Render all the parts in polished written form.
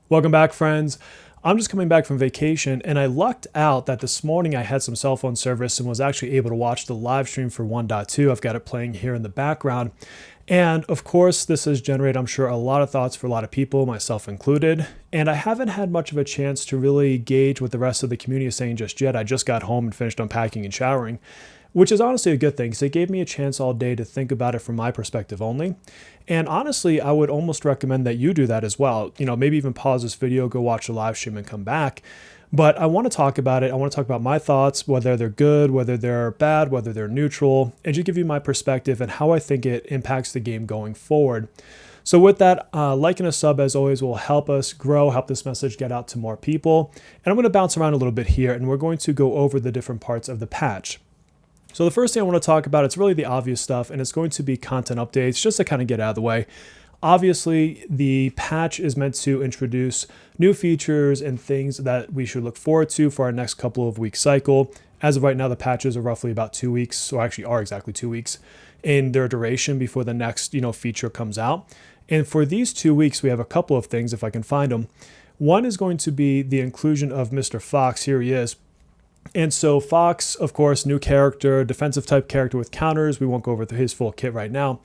Welcome back, friends. I'm just coming back from vacation and I lucked out that this morning I had some cell phone service and was actually able to watch the live stream for 1.2. I've got it playing here in the background. And of course, this has generated, I'm sure, a lot of thoughts for a lot of people, myself included. And I haven't had much of a chance to really gauge what the rest of the community is saying just yet. I just got home and finished unpacking and showering, which is honestly a good thing because it gave me a chance all day to think about it from my perspective only. And honestly, I would almost recommend that you do that as well. Maybe even pause this video, go watch the live stream and come back. But I want to talk about it. I want to talk about my thoughts, whether they're good, whether they're bad, whether they're neutral, and just give you my perspective and how I think it impacts the game going forward. So with that, like and a sub as always will help us grow, help this message get out to more people. And I'm going to bounce around a little bit here and we're going to go over the different parts of the patch. So the first thing I want to talk about, it's really the obvious stuff, and it's going to be content updates, just to kind of get out of the way. Obviously, the patch is meant to introduce new features and things that we should look forward to for our next couple of week cycle. As of right now, the patches are roughly about 2 weeks, or actually are exactly 2 weeks in their duration before the next, feature comes out. And for these 2 weeks, we have a couple of things, if I can find them. One is going to be the inclusion of Mr. Fox. Here he is. And so Fox, of course, new character, defensive type character with counters. We won't go over his full kit right now.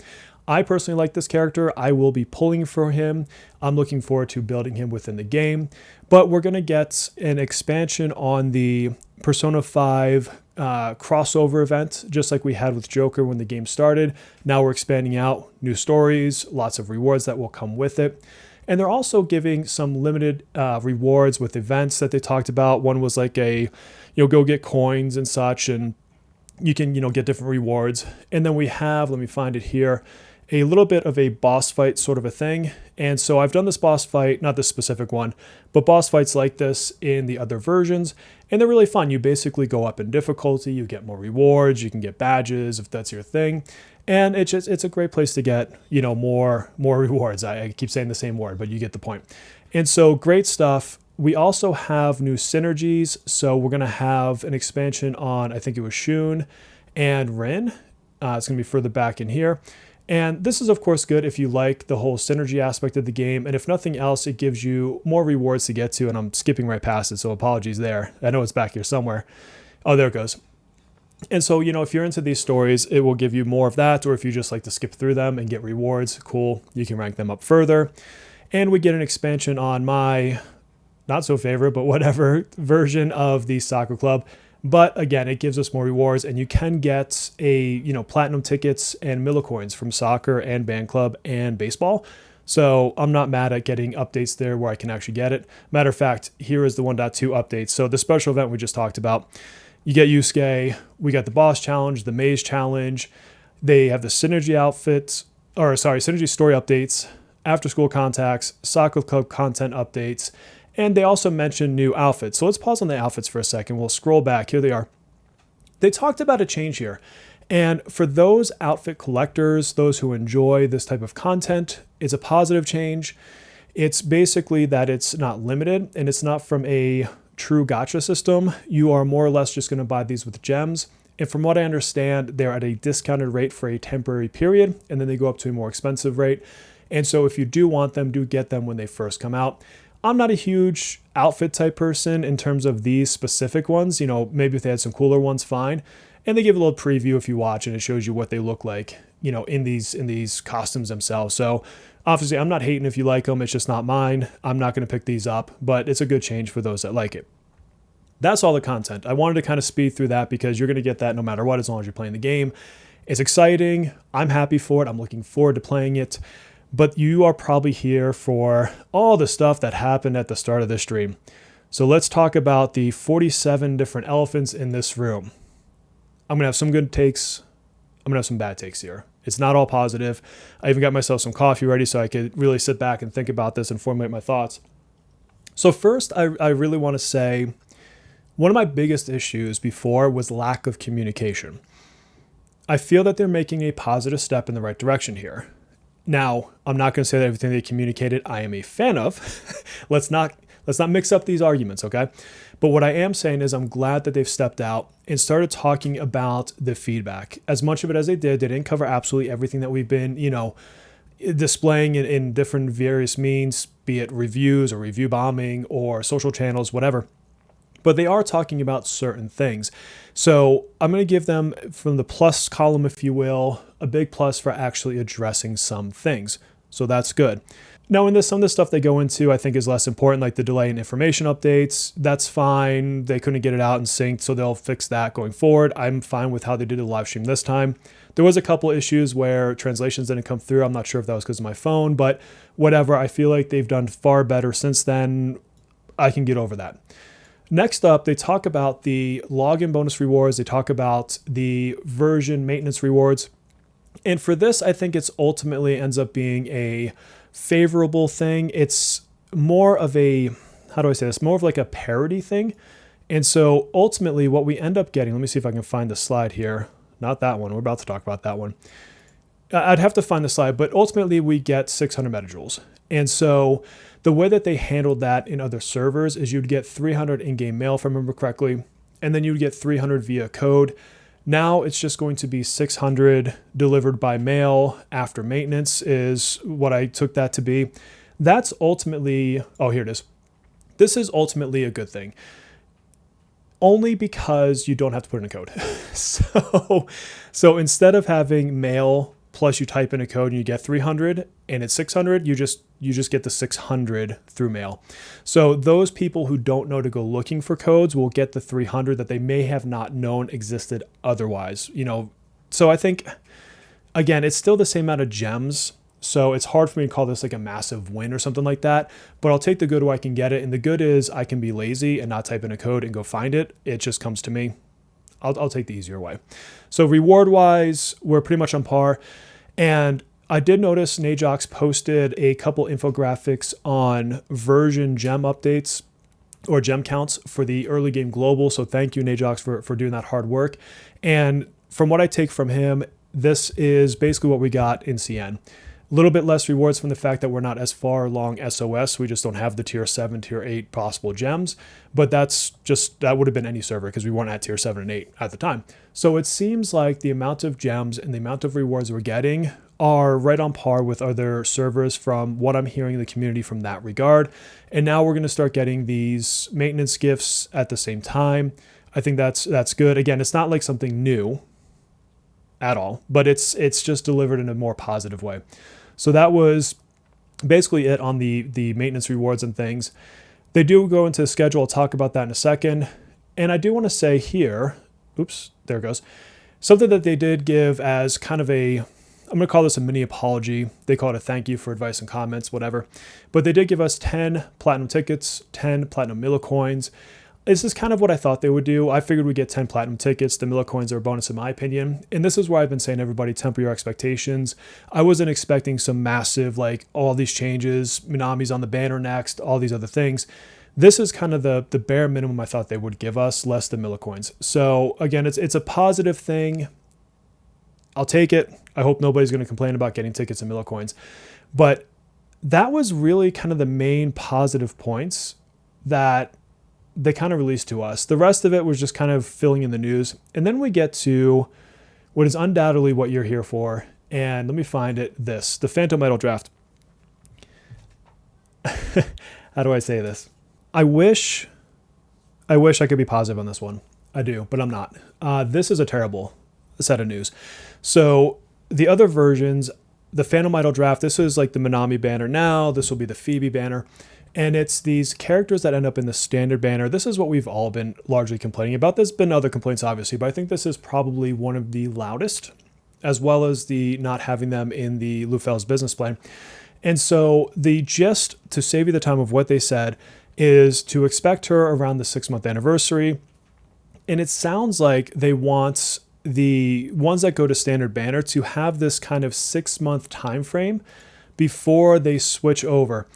I personally like this character. I will be pulling for him. I'm looking forward to building him within the game. But we're going to get an expansion on the Persona 5 crossover event, just like we had with Joker when the game started. Now we're expanding out new stories, lots of rewards that will come with it. And they're also giving some limited rewards with events that they talked about. One was like go get coins and such, and you can, get different rewards. And then we have, let me find it here, a little bit of a boss fight sort of a thing. And so I've done this boss fight, not this specific one, but boss fights like this in the other versions. And they're really fun. You basically go up in difficulty, you get more rewards, you can get badges if that's your thing. And it's a great place to get, more rewards. I keep saying the same word, but you get the point. And so great stuff. We also have new synergies. So we're going to have an expansion on, I think it was Shun and Rin. It's going to be further back in here. And this is, of course, good if you like the whole synergy aspect of the game. And if nothing else, it gives you more rewards to get to. And I'm skipping right past it, so apologies there. I know it's back here somewhere. Oh, there it goes. And so, if you're into these stories, it will give you more of that. Or if you just like to skip through them and get rewards, cool, you can rank them up further. And we get an expansion on my not so favorite, but whatever version of the soccer club. But again, it gives us more rewards, and you can get platinum tickets and millicoins from soccer and band club and baseball. So I'm not mad at getting updates there where I can actually get it. Matter of fact, here is the 1.2 update. So the special event we just talked about, you get Yusuke, we got the boss challenge, the maze challenge. They have the synergy synergy story updates, after school contacts, soccer club content updates, and they also mentioned new outfits. So let's pause on the outfits for a second. We'll scroll back. Here they are. They talked about a change here. And for those outfit collectors, those who enjoy this type of content, it's a positive change. It's basically that it's not limited and it's not from a true gacha system. You are more or less just going to buy these with gems. And from what I understand, they're at a discounted rate for a temporary period, and then they go up to a more expensive rate. And so if you do want them, do get them when they first come out. I'm not a huge outfit type person in terms of these specific ones. Maybe if they had some cooler ones, fine. And they give a little preview if you watch, and it shows you what they look like, in these costumes themselves. So obviously, I'm not hating if you like them. It's just not mine. I'm not going to pick these up, but it's a good change for those that like it. That's all the content. I wanted to kind of speed through that because you're going to get that no matter what, as long as you're playing the game. It's exciting. I'm happy for it. I'm looking forward to playing it. But you are probably here for all the stuff that happened at the start of this stream. So let's talk about the 47 different elephants in this room. I'm going to have some good takes. I'm going to have some bad takes here. It's not all positive. I even got myself some coffee ready so I could really sit back and think about this and formulate my thoughts. So first, I really want to say one of my biggest issues before was lack of communication. I feel that they're making a positive step in the right direction here. Now, I'm not going to say that everything they communicated I am a fan of. Let's not mix up these arguments, okay? But what I am saying is I'm glad that they've stepped out and started talking about the feedback. As much of it as they did, they didn't cover absolutely everything that we've been, displaying it in different various means, be it reviews or review bombing or social channels, whatever. But they are talking about certain things. So I'm going to give them, from the plus column, if you will, a big plus for actually addressing some things. So that's good. Now, in this, some of the stuff they go into, I think, is less important, like the delay in information updates. That's fine. They couldn't get it out and synced, so they'll fix that going forward. I'm fine with how they did the live stream this time. There was a couple issues where translations didn't come through. I'm not sure if that was because of my phone, but whatever. I feel like they've done far better since then. I can get over that. Next up, they talk about the login bonus rewards. They talk about the version maintenance rewards. And for this, I think it's ultimately ends up being a favorable thing. It's more of a, how do I say this? More of like a parody thing. And so ultimately what we end up getting, let me see if I can find the slide here. Not that one. We're about to talk about that one. I'd have to find the slide, but ultimately we get 600 metajoules. And so the way that they handled that in other servers is you'd get 300 in-game mail, if I remember correctly, and then you'd get 300 via code. Now it's just going to be 600 delivered by mail after maintenance is what I took that to be. That's ultimately, oh, here it is. This is ultimately a good thing. Only because you don't have to put in a code. So instead of having mail plus you type in a code and you get 300 and it's 600, you just get the 600 through mail. So those people who don't know to go looking for codes will get the 300 that they may have not known existed otherwise. So I think, again, it's still the same amount of gems. So it's hard for me to call this like a massive win or something like that, but I'll take the good where I can get it. And the good is I can be lazy and not type in a code and go find it. It just comes to me. I'll take the easier way. So reward wise, we're pretty much on par. And I did notice Najox posted a couple infographics on version gem updates or gem counts for the early game global. So thank you, Najox, for doing that hard work. And from what I take from him, this is basically what we got in CN. A little bit less rewards from the fact that we're not as far along SOS. We just don't have the tier 7, tier 8 possible gems. But that would have been any server because we weren't at tier 7 and 8 at the time. So it seems like the amount of gems and the amount of rewards we're getting are right on par with other servers from what I'm hearing in the community from that regard. And now we're going to start getting these maintenance gifts at the same time. I think that's good. Again, it's not like something new at all, but it's just delivered in a more positive way. So that was basically it on the maintenance rewards and things. They do go into the schedule. I'll talk about that in a second. And I do want to say here, oops, there it goes. Something that they did give as kind of a, I'm going to call this a mini apology. They call it a thank you for advice and comments, whatever. But they did give us 10 platinum tickets, 10 platinum millicoins. This is kind of what I thought they would do. I figured we'd get 10 platinum tickets. The millicoins are a bonus in my opinion. And this is where I've been saying, everybody, temper your expectations. I wasn't expecting some massive, like all these changes, Minami's on the banner next, all these other things. This is kind of the bare minimum I thought they would give us, less than millicoins. So again, it's a positive thing. I'll take it. I hope nobody's going to complain about getting tickets and millicoins. But that was really kind of the main positive points that they kind of released to us. The rest of it was just kind of filling in the news. And then we get to what is undoubtedly what you're here for. And let me find it. The Phantom Idol draft. How do I say this? I wish I could be positive on this one. I do, but I'm not. This is a terrible set of news. So the other versions, the Phantom Idol draft, this is like the Minami banner now. This will be the Phoebe banner. And it's these characters that end up in the standard banner. This is what we've all been largely complaining about. There's been other complaints, obviously, but I think this is probably one of the loudest, as well as the not having them in the Lufel's business plan. And so the gist, to save you the time of what they said, is to expect her around the 6-month anniversary. And it sounds like they want the ones that go to standard banner to have this kind of 6-month time frame before they switch over.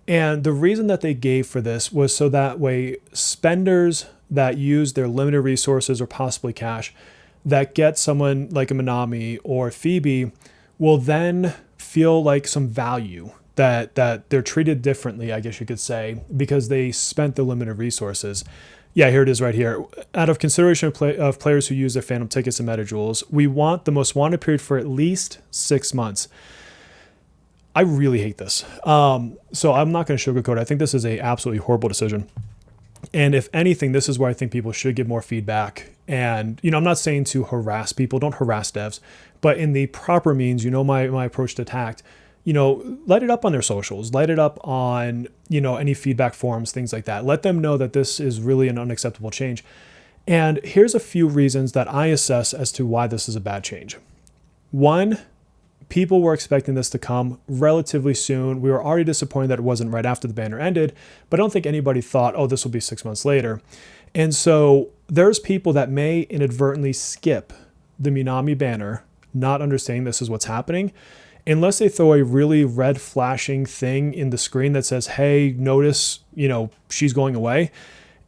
And the reason that they gave for this was so that way spenders that use their limited resources or possibly cash that get someone like a Minami or Phoebe will then feel like some value, that they're treated differently, I guess you could say, because they spent the limited resources. Yeah, here it is right here. Out of consideration of players who use their Phantom tickets and metajoules, we want the most wanted period for at least 6 months. I really hate this. So I'm not going to sugarcoat it. I think this is a absolutely horrible decision. And if anything, this is where I think people should give more feedback. And, I'm not saying to harass people, don't harass devs, but in the proper means, my approach to tact, light it up on their socials, light it up on, any feedback forums, things like that. Let them know that this is really an unacceptable change. And here's a few reasons that I assess as to why this is a bad change. One, people were expecting this to come relatively soon. We were already disappointed that it wasn't right after the banner ended, but I don't think anybody thought, oh, this will be 6 months later. And so there's people that may inadvertently skip the Minami banner, not understanding this is what's happening, unless they throw a really red flashing thing in the screen that says, hey, notice, she's going away.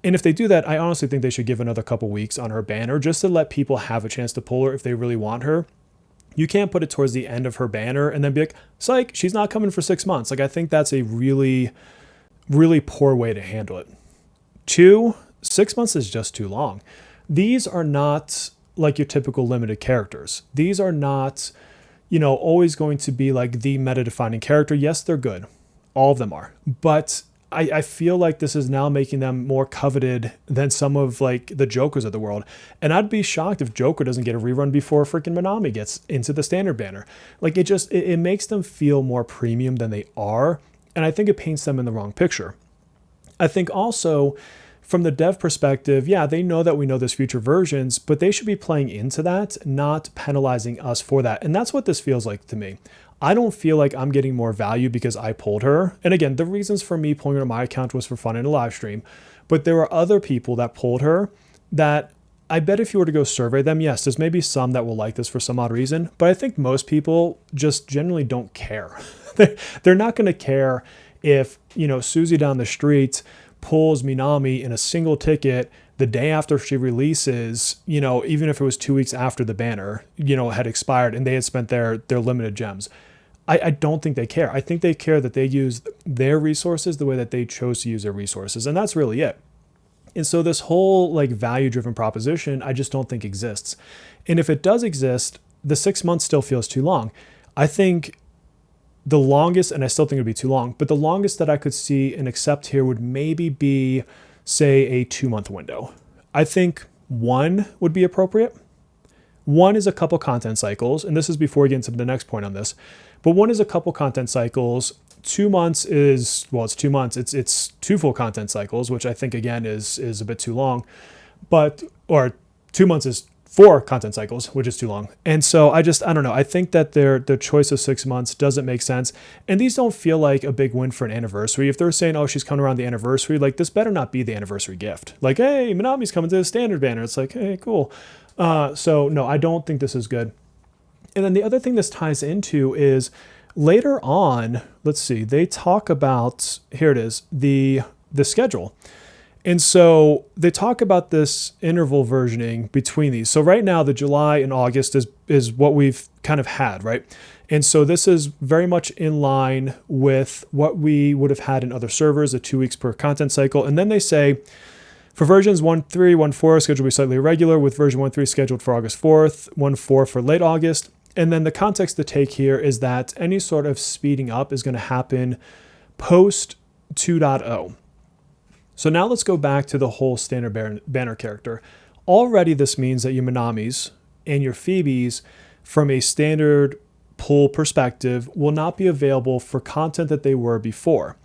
And if they do that, I honestly think they should give another couple weeks on her banner just to let people have a chance to pull her if they really want her. You can't put it towards the end of her banner and then be like, psych, she's not coming for 6 months. Like, I think that's a really, really poor way to handle it. 2, 6 months is just too long. These are not like your typical limited characters. These are not, always going to be like the meta-defining character. Yes, they're good. All of them are. But I feel like this is now making them more coveted than some of like the Jokers of the world. And I'd be shocked if Joker doesn't get a rerun before freaking Minami gets into the standard banner. Like, it makes them feel more premium than they are. And I think it paints them in the wrong picture. I think also from the dev perspective, yeah, they know that we know there's future versions, but they should be playing into that, not penalizing us for that. And that's what this feels like to me. I don't feel like I'm getting more value because I pulled her. And again, the reasons for me pulling her on my account was for fun in a live stream. But there were other people that pulled her that I bet if you were to go survey them, yes, there's maybe some that will like this for some odd reason. But I think most people just generally don't care. They're not going to care if, Susie down the street pulls Minami in a single ticket the day after she releases, even if it was 2 weeks after the banner, had expired and they had spent their limited gems. I don't think they care. I think they care that they use their resources the way that they chose to use their resources. And that's really it. And so this whole like value-driven proposition, I just don't think exists. And if it does exist, the 6 months still feels too long. I think the longest, and I still think it'd be too long, but the longest that I could see and accept here would maybe be, say, a 2-month window. I think 1 would be appropriate. 1 is a couple content cycles, and this is before we get into the next point on this, but 1 is a couple content cycles. 2 months is, well, it's 2 months. It's 2 full content cycles, which I think, again, is a bit too long. Or 2 months is 4 content cycles, which is too long. And so I don't know. I think that their choice of 6 months doesn't make sense. And these don't feel like a big win for an anniversary. If they're saying, oh, she's coming around the anniversary, like this better not be the anniversary gift. Like, hey, Minami's coming to the standard banner. It's like, hey, cool. So no, I don't think this is good. And then the other thing this ties into is later on, let's see, they talk about, here it is, the schedule. And so they talk about this interval versioning between these. So right now, the July and August is what we've kind of had, right? And so this is very much in line with what we would have had in other servers, a 2 weeks per content cycle. And then they say, for versions 1.3, 1.4, schedule will be slightly irregular, with version 1.3 scheduled for August 4th, 1.4 for late August. And then the context to take here is that any sort of speeding up is going to happen post 2.0. So now let's go back to the whole standard banner character. Already this means that your Minamis and your Phoebes from a standard pull perspective will not be available for content that they were before.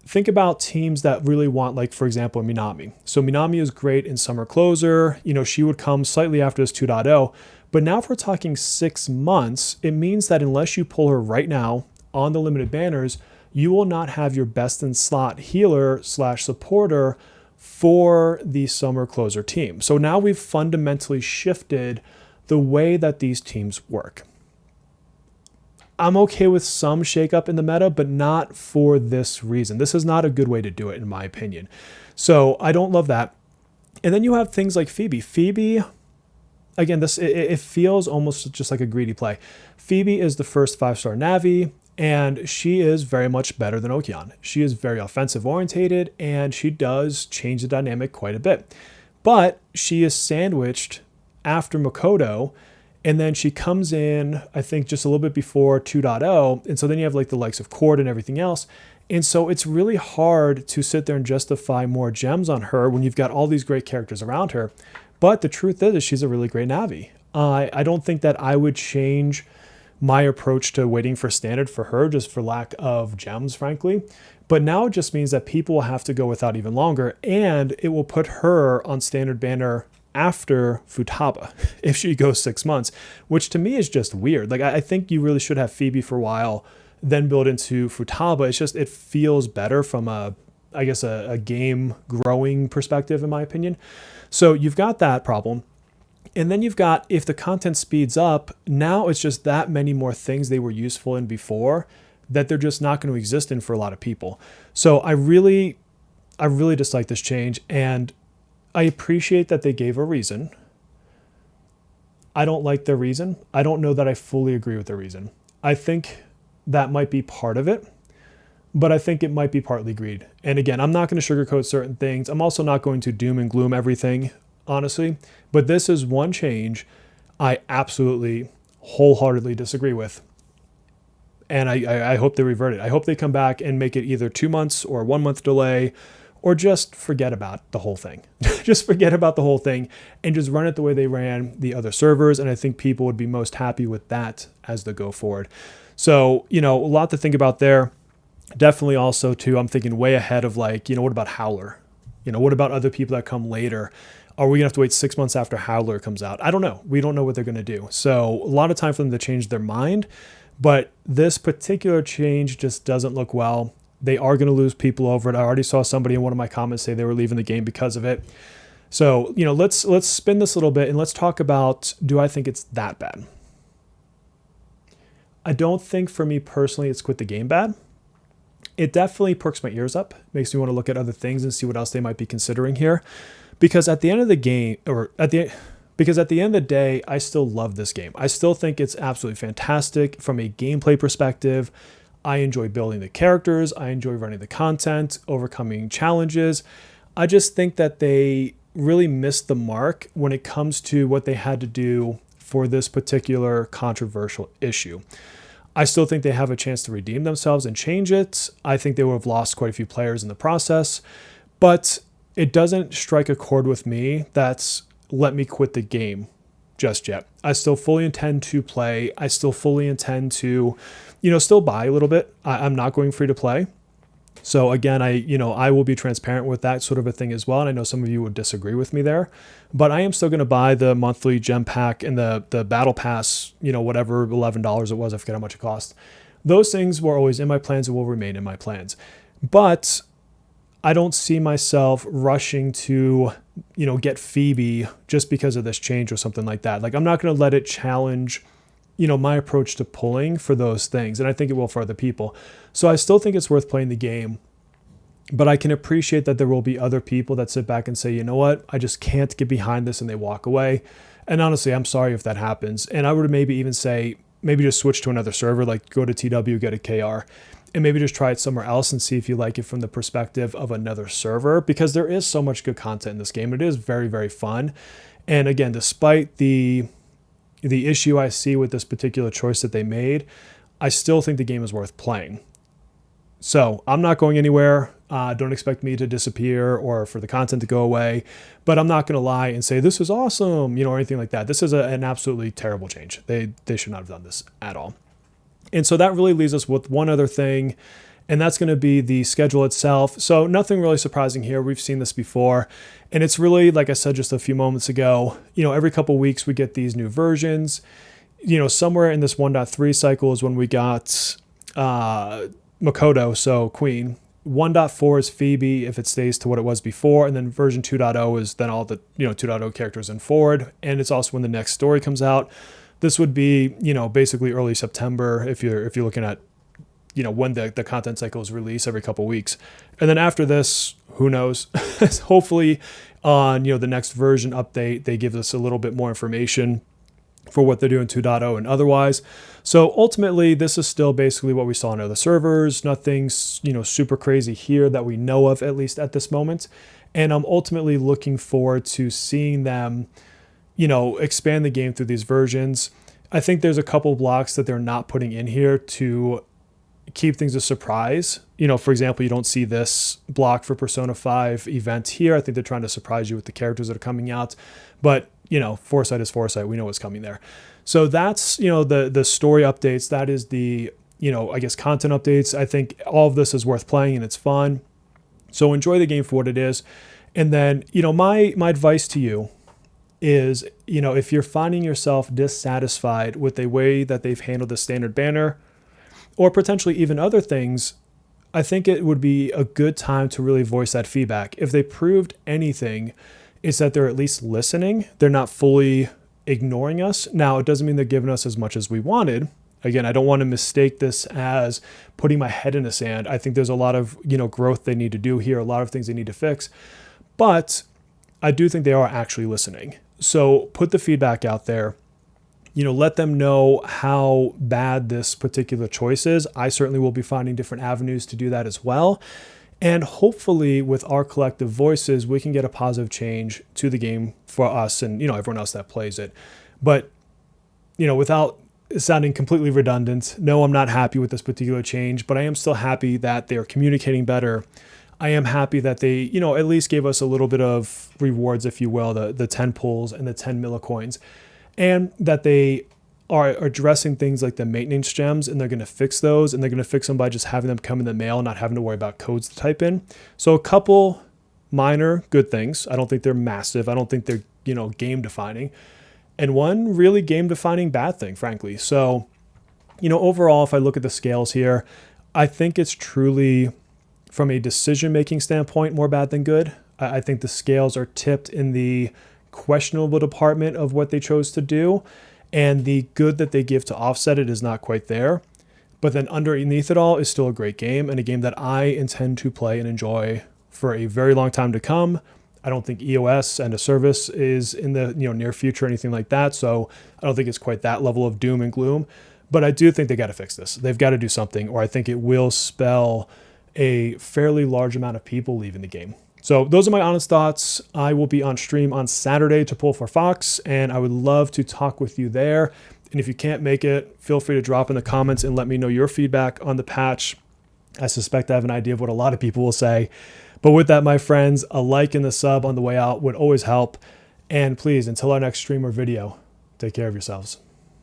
Think about teams that really want, like, for example, Minami. So Minami is great in Summer Closer. She would come slightly after this 2.0. But now if we're talking 6 months, it means that unless you pull her right now on the limited banners, you will not have your best in slot healer / supporter for the Summer Closer team. So now we've fundamentally shifted the way that these teams work. I'm okay with some shakeup in the meta, but not for this reason. This is not a good way to do it, in my opinion. So I don't love that. And then you have things like Phoebe. Phoebe, again, it feels almost just like a greedy play. Phoebe is the first 5-star Navi, and she is very much better than Okeon. She is very offensive orientated, and she does change the dynamic quite a bit. But she is sandwiched after Makoto, And then she comes in, I think, just a little bit before 2.0. And so then you have like the likes of Cord and everything else. And so it's really hard to sit there and justify more gems on her when you've got all these great characters around her. But the truth is she's a really great Navi. I don't think that I would change my approach to waiting for standard for her just for lack of gems, frankly. But now it just means that people will have to go without even longer, and it will put her on standard banner after Futaba if she goes 6 months, which to me is just weird. Like, I think you really should have Phoebe for a while, then build into Futaba. It's just, it feels better from a game growing perspective, in my opinion. So you've got that problem. And then you've got, if the content speeds up, now it's just that many more things they were useful in before that they're just not going to exist in for a lot of people. So I really dislike this change, and I appreciate that they gave a reason. I don't like their reason. I don't know that I fully agree with their reason. I think that might be part of it, but I think it might be partly greed. And again, I'm not going to sugarcoat certain things. I'm also not going to doom and gloom everything, honestly. But this is one change I absolutely, wholeheartedly disagree with. And I hope they revert it. I hope they come back and make it either 2 months or a 1 month delay, or just forget about the whole thing. Just forget about the whole thing and just run it the way they ran the other servers. And I think people would be most happy with that as the go forward. So, a lot to think about there. Definitely also too, I'm thinking way ahead of like, what about Howler? What about other people that come later? Are we gonna have to wait 6 months after Howler comes out? I don't know. We don't know what they're gonna do. So a lot of time for them to change their mind, but this particular change just doesn't look well. They are gonna lose people over it. I already saw somebody in one of my comments say they were leaving the game because of it. So, let's spin this a little bit and let's talk about, do I think it's that bad? I don't think for me personally it's quit the game bad. It definitely perks my ears up, makes me want to look at other things and see what else they might be considering here. Because at the end of the game, because at the end of the day, I still love this game. I still think it's absolutely fantastic from a gameplay perspective. I enjoy building the characters. I enjoy running the content, overcoming challenges. I just think that they really missed the mark when it comes to what they had to do for this particular controversial issue. I still think they have a chance to redeem themselves and change it. I think they would have lost quite a few players in the process, but it doesn't strike a chord with me that's let me quit the game just yet. I still fully intend to play. I still fully intend to, still buy a little bit. I'm not going free to play. So again, I will be transparent with that sort of a thing as well. And I know some of you would disagree with me there, but I am still going to buy the monthly gem pack and the battle pass, whatever, $11 it was. I forget how much it cost. Those things were always in my plans and will remain in my plans. But I don't see myself rushing to, get Phoebe just because of this change or something like that. Like, I'm not going to let it challenge, my approach to pulling for those things. And I think it will for other people. So I still think it's worth playing the game, but I can appreciate that there will be other people that sit back and say, you know what, I just can't get behind this, and they walk away. And honestly, I'm sorry if that happens. And I would maybe even say, maybe just switch to another server, like go to TW, get a KR, and maybe just try it somewhere else and see if you like it from the perspective of another server, because there is so much good content in this game. It is very, very fun. And again, despite the issue I see with this particular choice that they made, I still think the game is worth playing. So I'm not going anywhere. Don't expect me to disappear or for the content to go away, but I'm not going to lie and say this is awesome, or anything like that. This is an absolutely terrible change. They should not have done this at all. And so that really leaves us with one other thing, and that's going to be the schedule itself. So nothing really surprising here. We've seen this before, and it's really, like I said just a few moments ago, every couple of weeks we get these new versions. Somewhere in this 1.3 cycle is when we got Makoto, so Queen. 1.4 is Phoebe if it stays to what it was before, and then version 2.0 is then all the 2.0 characters in forward, and it's also when the next story comes out. This would be basically early September if you're looking at when the content cycle is released every couple weeks. And then after this, who knows? Hopefully on the next version update they give us a little bit more information for what they're doing 2.0 and otherwise. So ultimately, this is still basically what we saw on other servers. Nothing's super crazy here that we know of, at least at this moment. And I'm ultimately looking forward to seeing them expand the game through these versions. I think there's a couple blocks that they're not putting in here to keep things a surprise. For example, you don't see this block for Persona 5 event here. I think they're trying to surprise you with the characters that are coming out. But, foresight is foresight. We know what's coming there. So that's, the story updates. That is the, I guess content updates. I think all of this is worth playing and it's fun. So enjoy the game for what it is. And then, my advice to you is, if you're finding yourself dissatisfied with the way that they've handled the standard banner, or potentially even other things, I think it would be a good time to really voice that feedback. If they proved anything, it's that they're at least listening. They're not fully ignoring us. Now, it doesn't mean they're giving us as much as we wanted. Again, I don't want to mistake this as putting my head in the sand. I think there's a lot of, growth they need to do here, a lot of things they need to fix. But I do think they are actually listening. So put the feedback out there. Let them know how bad this particular choice is. I certainly will be finding different avenues to do that as well. And hopefully with our collective voices, we can get a positive change to the game for us and, everyone else that plays it. But, without sounding completely redundant, no, I'm not happy with this particular change, but I am still happy that they're communicating better. I am happy that they, at least gave us a little bit of rewards, if you will, the 10 pulls and the 10 millicoins. And that they are addressing things like the maintenance gems, and they're going to fix those, and they're going to fix them by just having them come in the mail, not having to worry about codes to type in. So a couple minor good things. I don't think they're massive. I don't think they're, game defining. And one really game defining bad thing, frankly. So, overall, if I look at the scales here, I think it's truly, from a decision-making standpoint, more bad than good. I think the scales are tipped in the questionable department of what they chose to do, and the good that they give to offset it is not quite there. But then underneath it all is still a great game, and a game that I intend to play and enjoy for a very long time to come. I don't think EOS and a service is in the near future or anything like that, so I don't think it's quite that level of doom and gloom. But I do think they got to fix this. They've got to do something, or I think it will spell a fairly large amount of people leaving the game. So those are my honest thoughts. I will be on stream on Saturday to pull for Fox, and I would love to talk with you there. And if you can't make it, feel free to drop in the comments and let me know your feedback on the patch. I suspect I have an idea of what a lot of people will say. But with that, my friends, a like and the sub on the way out would always help. And please, until our next stream or video, take care of yourselves.